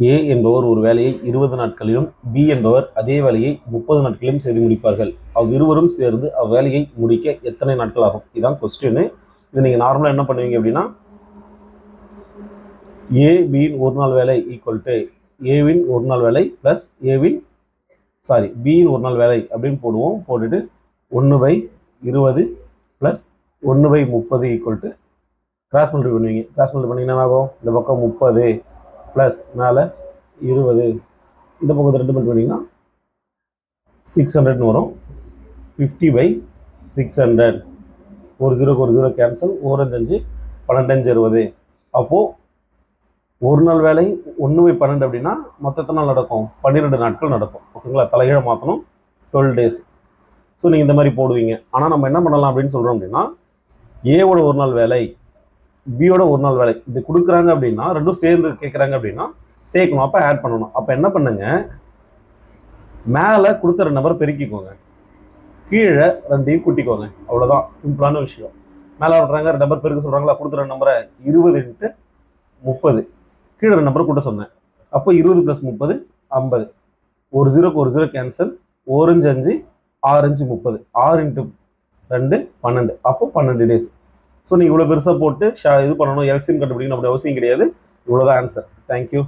ஏ என்பவர் ஒரு வேலையை 20 நாட்களிலும் பி என்பவர் அதே வேலையை 30 நாட்களிலும் செய்து முடிப்பார்கள். அவ்விருவரும் சேர்ந்து அவ்வேலையை முடிக்க எத்தனை நாட்கள் ஆகும்? இதுதான் கொஸ்டின். இது நீங்கள் நார்மலாக என்ன பண்ணுவீங்க அப்படின்னா, ஏ பியின் ஒரு நாள் வேலை ஈக்குவல் டு ஏவின் ஒரு நாள் வேலை ப்ளஸ் பியின் ஒரு நாள் வேலை அப்படின்னு போடுவோம். போட்டுட்டு 1/20 plus 1/30 equal to cross multiply பண்ணுவீங்க. கிராஸ் மல்டிப்ளை பண்ணிங்கன்னா ஆகும், இந்த பக்கம் 30 ப்ளஸ் மேலே 20, இந்த பக்கத்தை 2 மல்டிப்ளை பண்ணிங்கன்னா 600 வரும். 50/600. ஒரு 0 கேன்சல், 1 5 12 அப்போது ஒரு நாள் வேலை 1/12 அப்படின்னா மொத்தத்தை நாள் நடக்கும், 12 நாட்கள் நடக்கும். ஓகேங்களா? தலைகீழ மாற்றணும், 12 டேஸ். ஸோ நீங்கள் இந்த மாதிரி போடுவீங்க. ஆனால் நம்ம என்ன பண்ணலாம் அப்படின்னு சொல்கிறோம் அப்படின்னா, ஏவோட ஒரு நாள் வேலை பியோட ஒரு நாள் வேலை இப்படி கொடுக்குறாங்க அப்படின்னா, ரெண்டும் சேர்ந்து கேட்குறாங்க அப்படின்னா சேர்க்கணும். அப்போ ஆட் பண்ணணும். அப்போ என்ன பண்ணுங்க, மேலே கொடுத்துற நம்பரை பெருக்கிக்கோங்க, கீழே ரெண்டையும் கூட்டிக்கோங்க. அவ்வளோதான், சிம்பிளான விஷயம். மேலே வர்றாங்க நம்பர் பெருக்க சொல்கிறாங்களா, கொடுத்துற நம்பரை 20 × 30, கீழே ஒரு நம்பரை கூட்ட சொன்னேன். அப்போ 20 + 30 50. ஒரு 0 கேன்சல், 1 5 6 5 30, 6 × 2 12. அப்போ 12 டேஸ். ஸோ நீங்கள் இவ்வளோ பெருசாக போட்டு இது பண்ணணும், எல்சிஎம் கண்டுபிடிக்கணும் அப்படி அவசியம் கிடையாது. இவ்வளோதான் ஆன்சர். தேங்க்யூ.